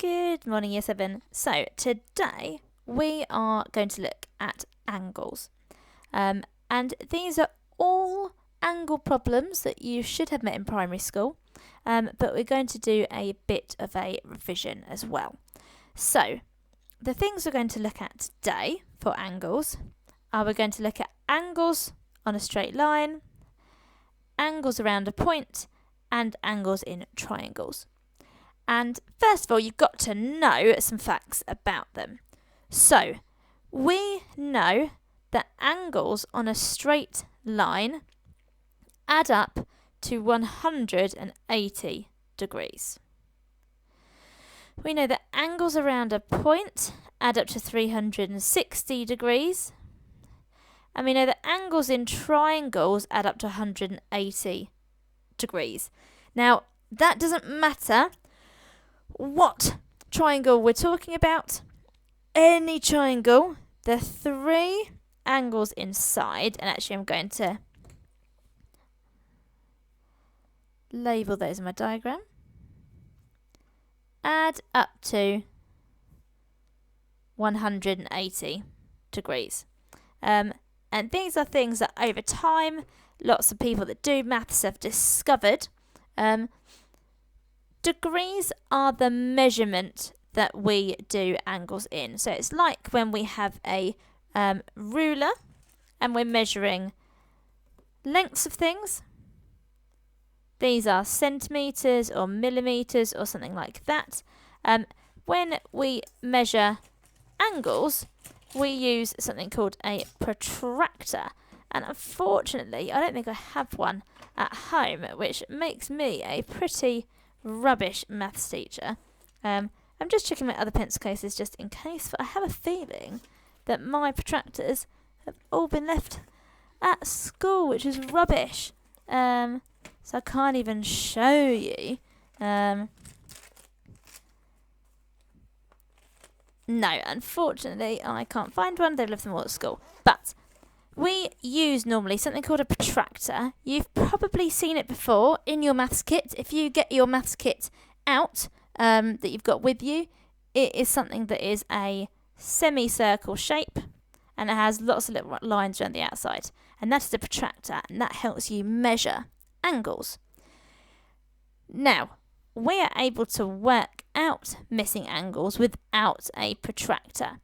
Good morning, Year 7. So today we are going to look at angles. And these are all angle problems that you should have met in primary school, but we're going to do a bit of a revision as well. So the things we're going to look at today for angles are we're going to look at angles on a straight line, angles around a point, and angles in triangles. And first of all, you've got to know some facts about them. So, we know that angles on a straight line add up to 180 degrees. We know that angles around a point add up to 360 degrees. And we know that angles in triangles add up to 180 degrees. Now, that doesn't matter what triangle we're talking about. Any triangle, the three angles inside, and actually I'm going to label those in my diagram, add up to 180 degrees. And these are things that over time, lots of people that do maths have discovered. Degrees are the measurement that we do angles in. So it's like when we have a ruler and we're measuring lengths of things. These are centimetres or millimetres or something like that. When we measure angles, we use something called a protractor. And unfortunately, I don't think I have one at home, which makes me a pretty rubbish maths teacher. I'm just checking my other pencil cases just in case, but I have a feeling that my protractors have all been left at school, which is rubbish. So I can't even show you. No, unfortunately, I can't find one. They've left them all at school. But we use normally something called a protractor. You've probably seen it before in your maths kit. If you get your maths kit out that you've got with you, it is something that is a semicircle shape and it has lots of little lines around the outside. And that is a protractor, and that helps you measure angles. Now, we are able to work out missing angles without a protractor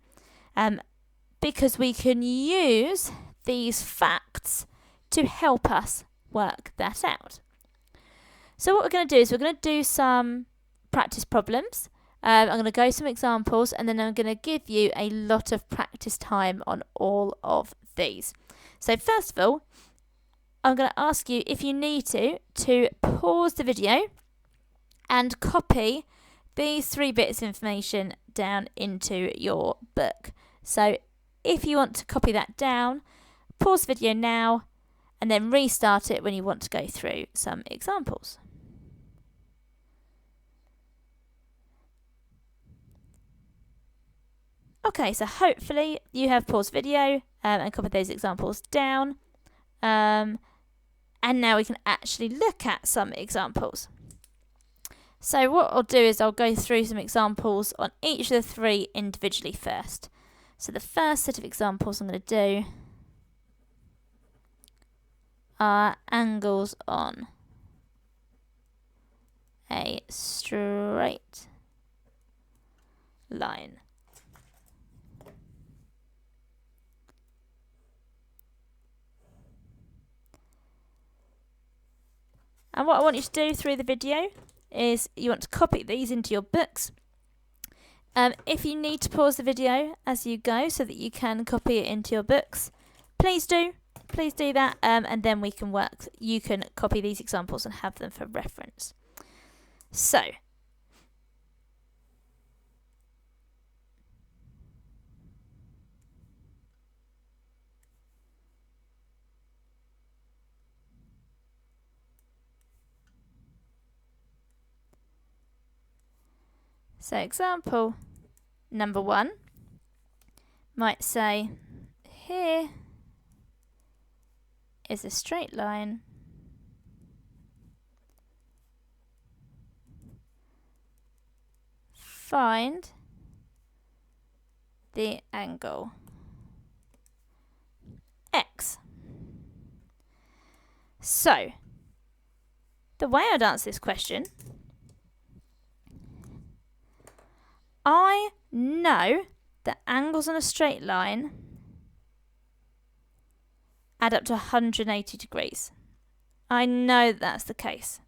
because we can use these facts to help us work that out. So what we're going to do is we're going to do some practice problems. I'm going to go some examples, and then I'm going to give you a lot of practice time on all of these. So first of all, I'm going to ask you, if you need to pause the video and copy these 3 bits of information down into your book. So if you want to copy that down, pause the video now and then restart it when you want to go through some examples. Okay, so hopefully you have paused video and copied those examples down. And now we can actually look at some examples. So what I'll do is I'll go through some examples on each of the 3 individually first. So the first set of examples I'm going to do are angles on a straight line. And what I want you to do through the video is you want to copy these into your books. If you need to pause the video as you go so that you can copy it into your books, please do. Please do that, and then we can work. You can copy these examples and have them for reference. So, example number 1 might say, here is a straight line find the angle X. So, the way I'd answer this question, I know that angles on a straight line add up to 180 degrees. I know that's the case.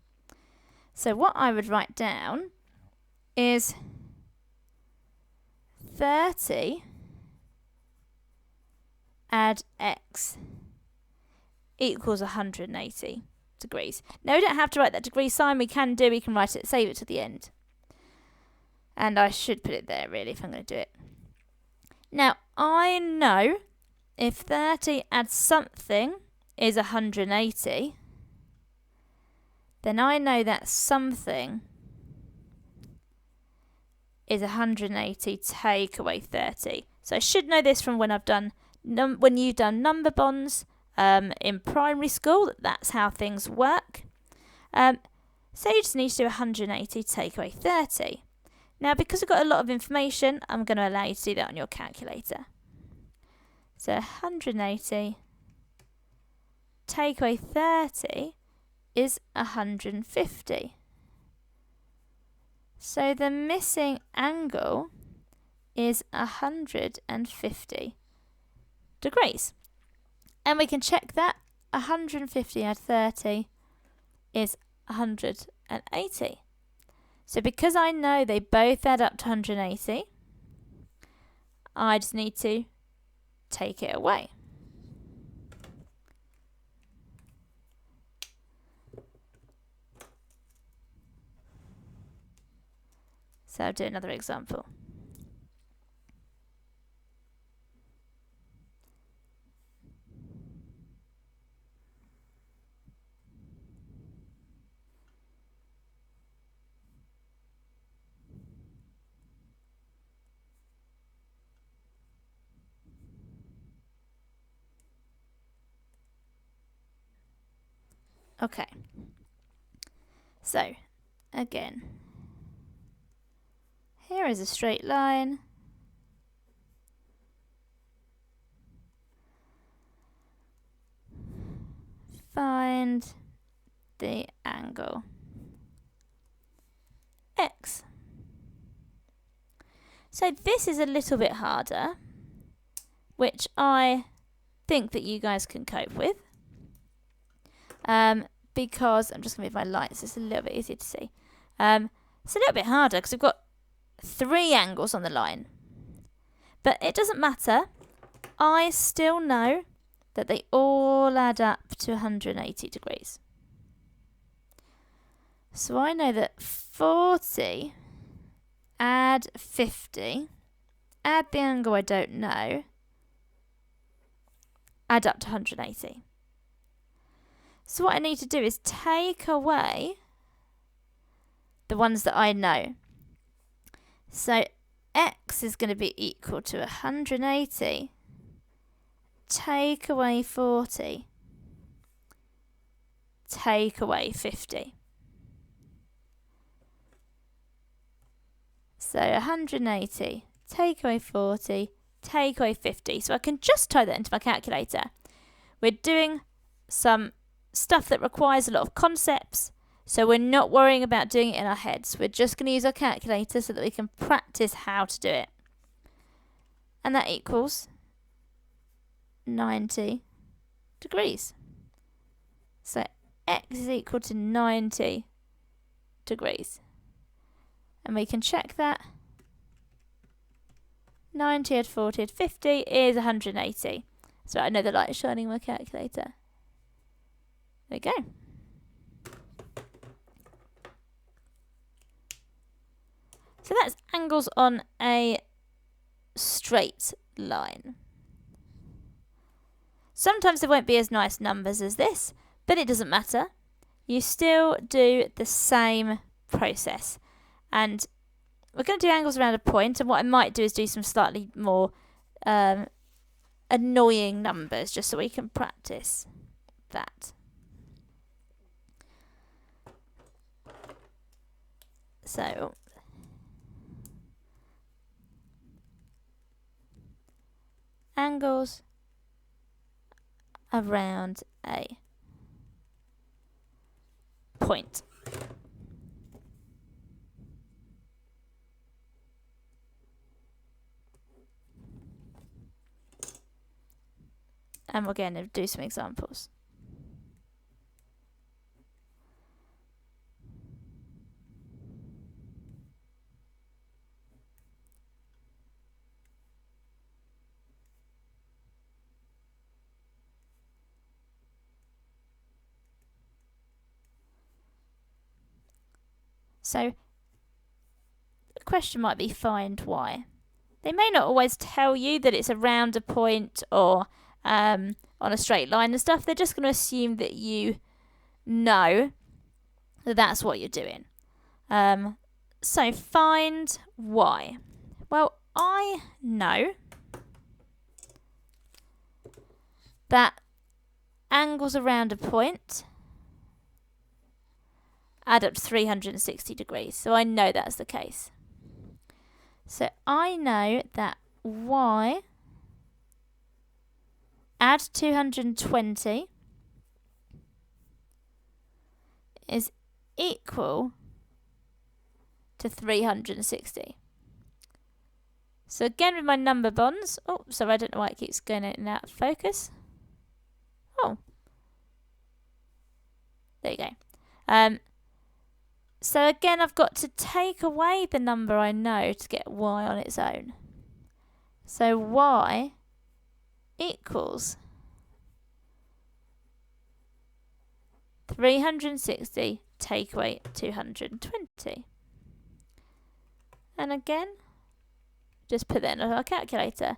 So what I would write down is 30 add X equals 180 degrees. Now we don't have to write that degree sign, we can write it, save it to the end. And I should put it there really if I'm going to do it. Now I know if 30 add something is 180, then I know that something is 180 take away 30. So I should know this from when I've done when you've done number bonds in primary school, that's how things work. So you just need to do 180 take away 30. Now because we've got a lot of information, I'm going to allow you to do that on your calculator. So 180 take away 30 is 150. So the missing angle is 150 degrees. And we can check that 150 add 30 is 180. So because I know they both add up to 180, I just need to take it away. So I'll do another example. Okay. So, again, here is a straight line. Find the angle X. So this is a little bit harder, which I think that you guys can cope with. Because I'm just going to move my lights so it's a little bit easier to see. It's a little bit harder because we've got 3 angles on the line. But it doesn't matter. I still know that they all add up to 180 degrees. So I know that 40 add 50, add the angle I don't know, add up to 180. So what I need to do is take away the ones that I know. So X is going to be equal to 180, take away 40, take away 50. So 180, take away 40, take away 50. So I can just type that into my calculator. We're doing some stuff that requires a lot of concepts, so we're not worrying about doing it in our heads. We're just going to use our calculator so that we can practice how to do it. And that equals 90 degrees. So X is equal to 90 degrees. And we can check that. 90 add 40 add 50 is 180. So I know the light is shining on my calculator. There we go. So that's angles on a straight line. Sometimes there won't be as nice numbers as this, but it doesn't matter. You still do the same process. And we're going to do angles around a point, and what I might do is do some slightly more annoying numbers just so we can practice that. So angles around a point. And we're going to do some examples. So the question might be find y. They may not always tell you that it's around a point or on a straight line and stuff. They're just going to assume that you know that that's what you're doing. So find y. Well, I know that angles around a point add up to 360 degrees. So I know that's the case. So I know that y add 220 is equal to 360. So again with my number bonds, oh, sorry, I don't know why it keeps going in and out of focus. Oh, there you go. So again, I've got to take away the number I know to get y on its own. So y equals 360 take away 220. And again, just put that in our calculator.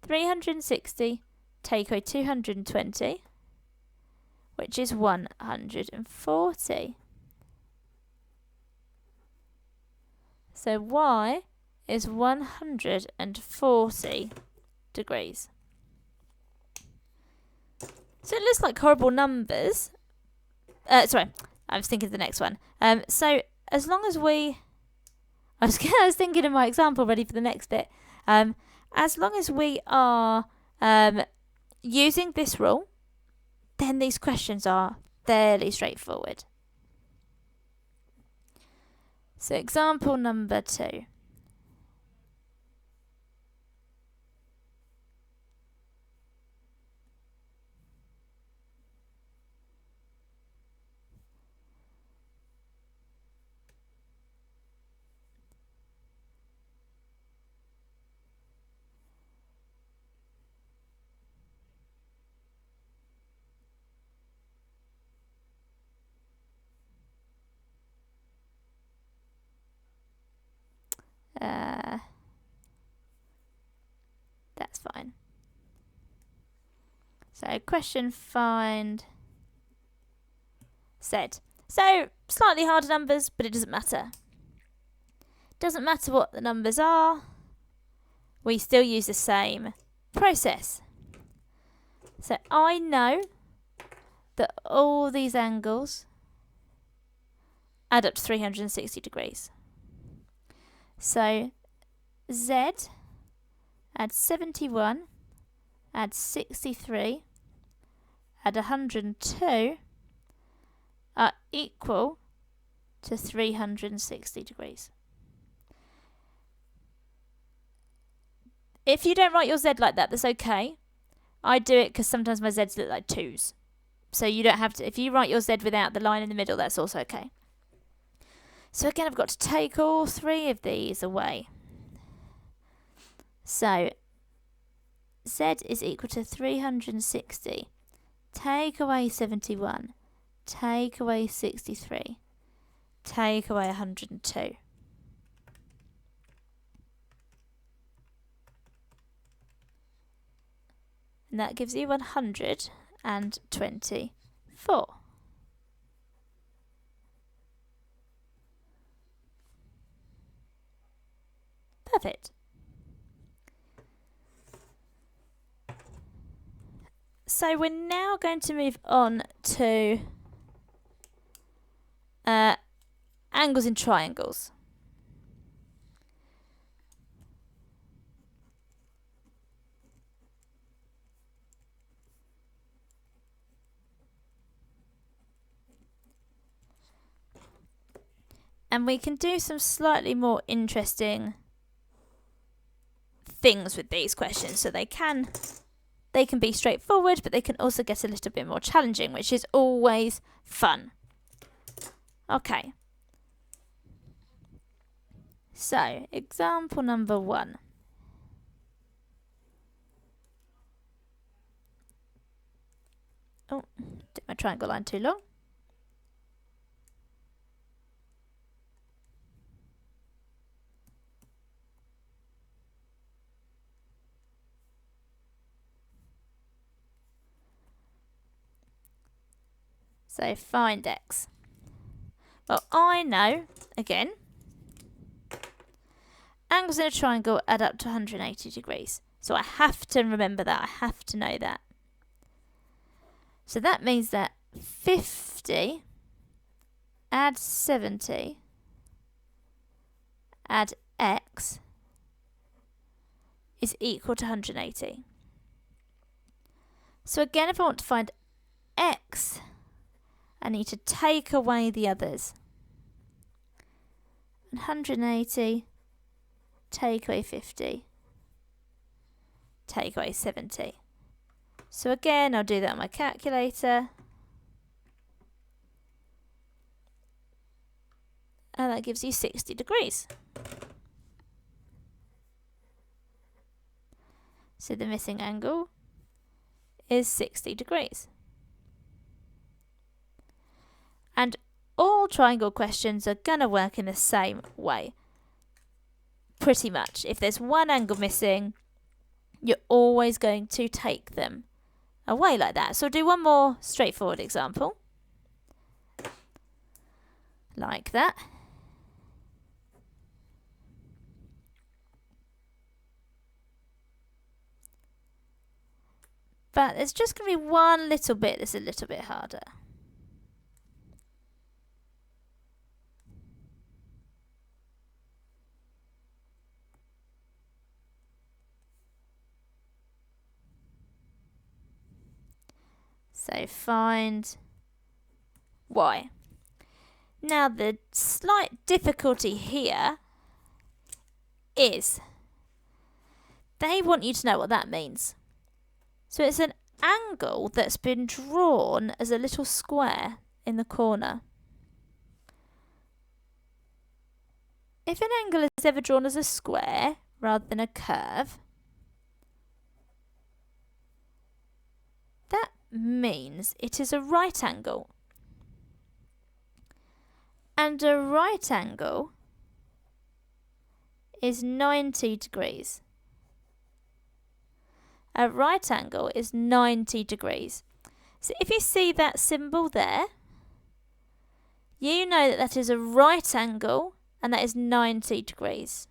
360 take away 220, which is 140. So y is 140 degrees. So it looks like horrible numbers. Sorry, I was thinking of the next one. So as long as we... I was thinking of my example ready for the next bit. As long as we are using this rule, then these questions are fairly straightforward. So example number 2. That's fine. So question find z. So slightly harder numbers, but it doesn't matter. Doesn't matter what the numbers are. We still use the same process. So I know that all these angles add up to 360 degrees. So z add 71, add 63, add 102 are equal to 360 degrees. If you don't write your z like that, that's okay. I do it because sometimes my z's look like 2's. So you don't have to, if you write your z without the line in the middle, that's also okay. So again, I've got to take all 3 of these away. So z is equal to 360. Take away 71. Take away 63. Take away 102. And that gives you 124. Perfect. So we're now going to move on to angles in triangles. And we can do some slightly more interesting things with these questions. So they can be straightforward, but they can also get a little bit more challenging, which is always fun. Okay. So, example number 1. Oh, did my triangle line too long? So find x. Well, I know, again, angles in a triangle add up to 180 degrees. So I have to remember that. I have to know that. So that means that 50 add 70 add x is equal to 180. So again, if I want to find x, I need to take away the others. 180, take away 50, take away 70. So again, I'll do that on my calculator. And that gives you 60 degrees. So the missing angle is 60 degrees. And all triangle questions are going to work in the same way. Pretty much. If there's one angle missing, you're always going to take them away like that. So I'll do one more straightforward example. Like that. But there's just going to be one little bit that's a little bit harder. So find y. Now the slight difficulty here is they want you to know what that means. So it's an angle that's been drawn as a little square in the corner. If an angle is ever drawn as a square rather than a curve, that means it is a right angle. And a right angle is 90 degrees. A right angle is 90 degrees. So if you see that symbol there, you know that that is a right angle and that is 90 degrees.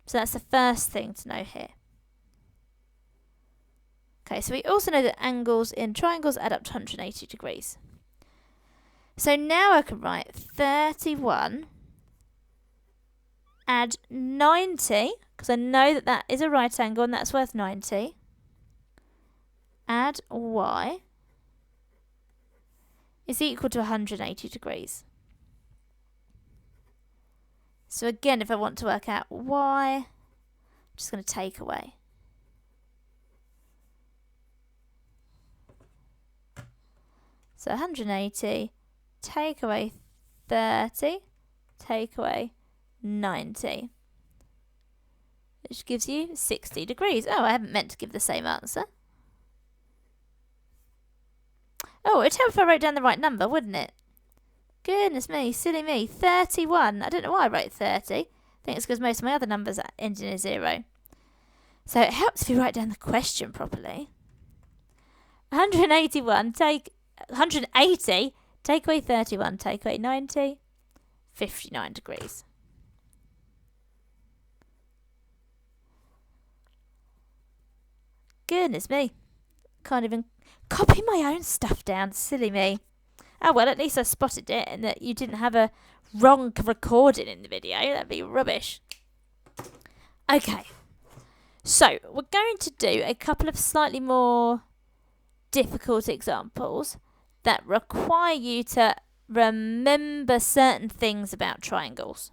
So that's the first thing to know here. Okay, so we also know that angles in triangles add up to 180 degrees. So now I can write 31 add 90, because I know that that is a right angle and that's worth 90. Add y is equal to 180 degrees. So again, if I want to work out y, I'm just going to take away. So 180, take away 30, take away 90, which gives you 60 degrees. Oh, I haven't meant to give the same answer. Oh, it'd help if I wrote down the right number, wouldn't it? Goodness me, silly me. 31. I don't know why I wrote 30. I think it's because most of my other numbers end in a 0. So it helps if you write down the question properly. 180, take away 31, take away 90, 59 degrees. Goodness me. Can't even copy my own stuff down. Silly me. Oh well, at least I spotted it and that you didn't have a wrong recording in the video. That'd be rubbish. Okay. So, we're going to do a couple of slightly more difficult examples that require you to remember certain things about triangles.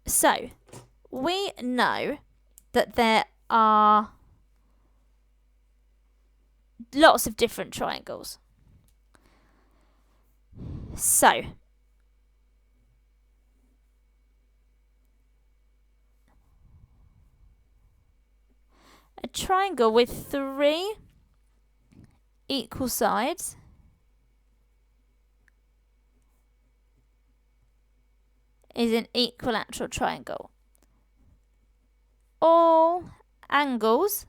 So, we know that there are lots of different triangles. So, a triangle with 3 equal sides is an equilateral triangle. All angles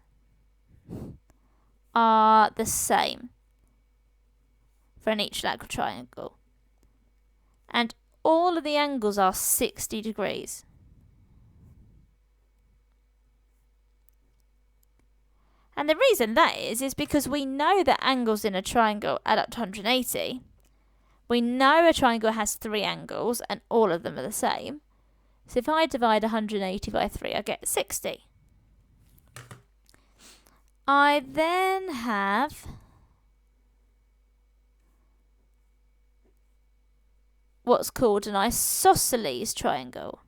are the same for an equilateral triangle. And all of the angles are 60 degrees. And the reason that is because we know that angles in a triangle add up to 180. We know a triangle has 3 angles and all of them are the same. So if I divide 180 by 3, I get 60. I then have what's called an isosceles triangle.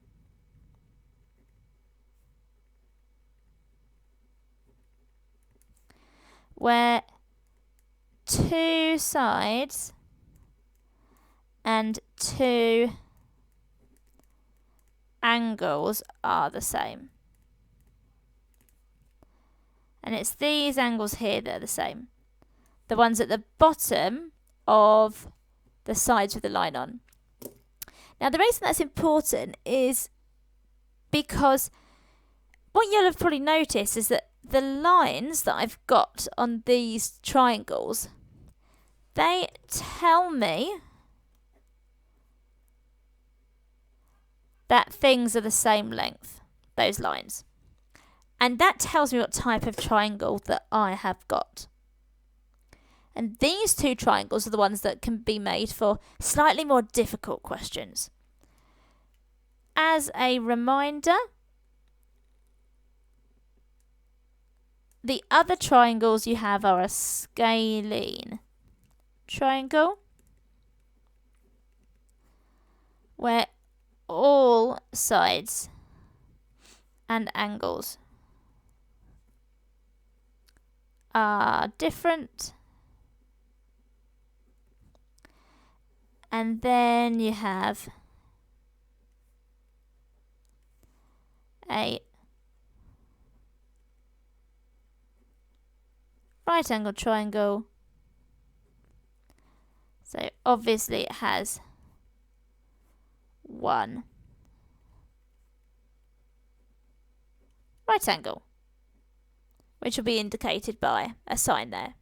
Where 2 sides and 2 angles are the same. And it's these angles here that are the same. The ones at the bottom of the sides with the line on. Now the reason that's important is because what you'll have probably noticed is that the lines that I've got on these triangles, they tell me that things are the same length, those lines. And that tells me what type of triangle that I have got. And these 2 triangles are the ones that can be made for slightly more difficult questions. As a reminder, the other triangles you have are a scalene triangle, where all sides and angles are different. And then you have a right angle triangle. So obviously it has 1 right angle, which will be indicated by a sign there.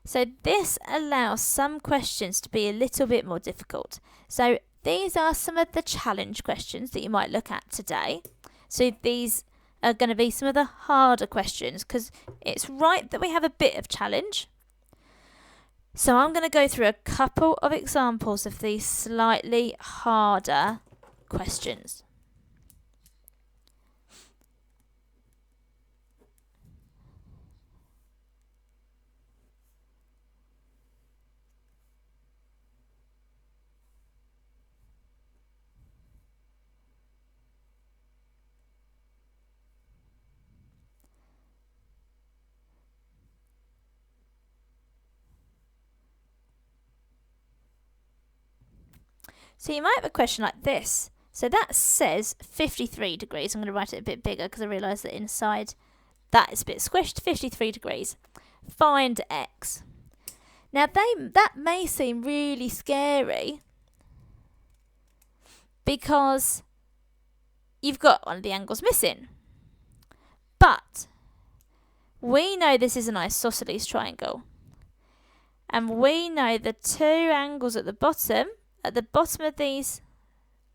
So this allows some questions to be a little bit more difficult. So these are some of the challenge questions that you might look at today. So these are going to be some of the harder questions because it's right that we have a bit of challenge. So I'm going to go through a couple of examples of these slightly harder questions. So you might have a question like this. So that says 53 degrees. I'm going to write it a bit bigger because I realise that inside that is a bit squished. 53 degrees. Find x. Now that may seem really scary because you've got one of the angles missing. But we know this is an isosceles triangle. And we know the 2 angles at the bottom of these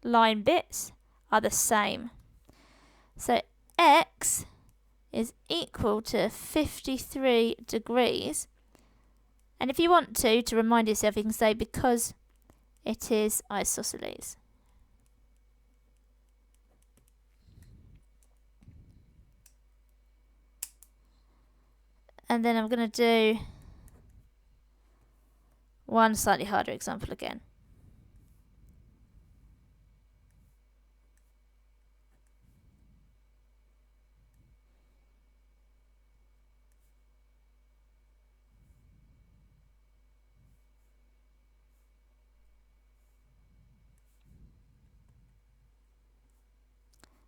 line bits are the same. So x is equal to 53 degrees. And if you want to remind yourself, you can say because it is isosceles. And then I'm going to do one slightly harder example again.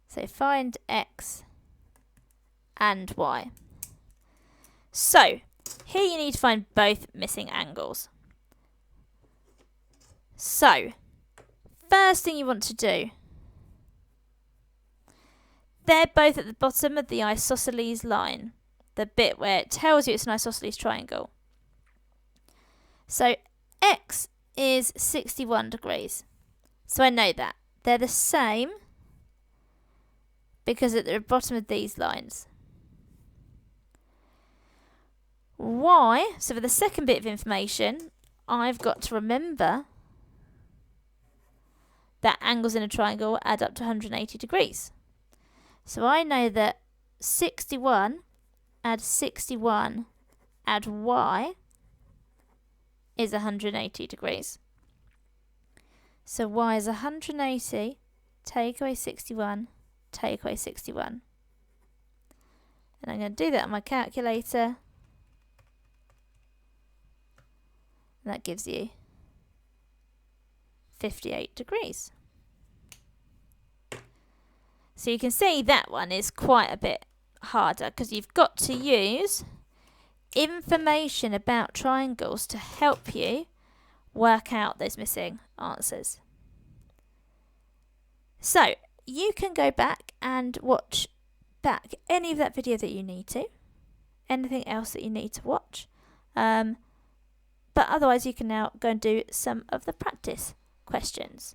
So find x and y. So here you need to find both missing angles. So first thing you want to do, they're both at the bottom of the isosceles line, the bit where it tells you it's an isosceles triangle. So x is 61 degrees. So I know that. They're the same because at the bottom of these lines. Y, so for the second bit of information, I've got to remember that angles in a triangle add up to 180 degrees. So I know that 61 add 61 add y is 180 degrees. So y is 180, take away 61, take away 61. And I'm going to do that on my calculator. And that gives you 58 degrees. So you can see that one is quite a bit harder because you've got to use information about triangles to help you work out those missing answers. So you can go back and watch back any of that video that you need to, anything else that you need to watch. But otherwise you can now go and do some of the practice questions.